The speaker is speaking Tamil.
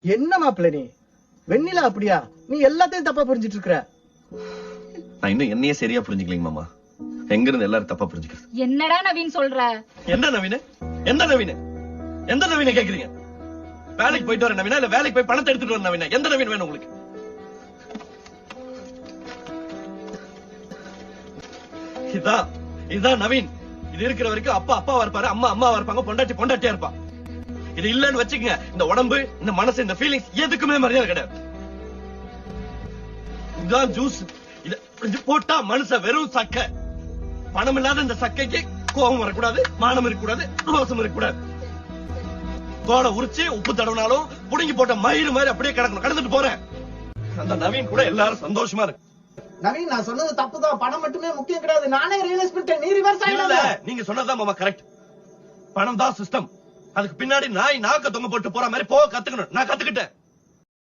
என்ன மாப்பிள்ள நீ வெண்ணிலா அப்படியா? நீ எல்லாத்தையும் தப்பா புரிஞ்சிட்டு இருக்கிற. நான் இன்னும் என்னையே சரியா புரிஞ்சுக்கலீங்க மாமா. எங்க இருந்து எல்லாரும் தப்பா புரிஞ்சுக்கிறது? என்னடா நவீன் சொல்ற? என்ன நவீன? எந்த நவீன? எந்த நவீன கேக்குறீங்க? வேலைக்கு போயிட்டு வர நவீனா இல்ல வேலைக்கு போய் பணத்தை எடுத்துட்டு வர நவீனா? எந்த நவீன் வேணும் உங்களுக்கு? இதான் நவீன். இது இருக்கிற வரைக்கும் அப்பா அப்பாவா இருப்பாரு, அம்மா அம்மாவா இருப்பாங்க, பொண்டாட்டி பொண்டாட்டியா இருப்பா. இது இல்லன்னு வச்சுக்கங்க, இந்த உடம்பு, இந்த மனசு, இந்த ஃபீலிங்ஸ் எதுக்குமே மரியாதை கிடையாது. இதுதான் ஜூஸ். இது போட்டா மனுஷன் வெறும் சக்கை. பணம் இல்லாத இந்த சக்கைக்கு கோபம் வரக்கூடாது, மானம் இருக்கக்கூடாது, ரோசம் இருக்கக்கூடாது. தோலை உரிச்சு உப்பு தடவினாலும் புடுங்கி போட்ட மயிறு மாதிரி அப்படியே கிடக்கணும். கடந்துட்டு போறேன். அந்த நவீன் கூட எல்லாரும் சந்தோஷமா இருக்கு. நவீன், நான் சொன்னது தப்புதான். பணம் மட்டுமே முக்கியம் கிடையாது. நானே ரியலைஸ் பண்ணிட்டேன். நீ ரிவர்ஸ் ஆயிடல. நீங்க சொன்னதுதான் மாமா கரெக்ட். பணம் தான் சிஸ்டம். அதுக்கு பின்னாடி நாய் நாக்க தொங்க போட்டு போற மாதிரி போக கத்துக்கணும். நான் கத்துக்கிட்டேன்.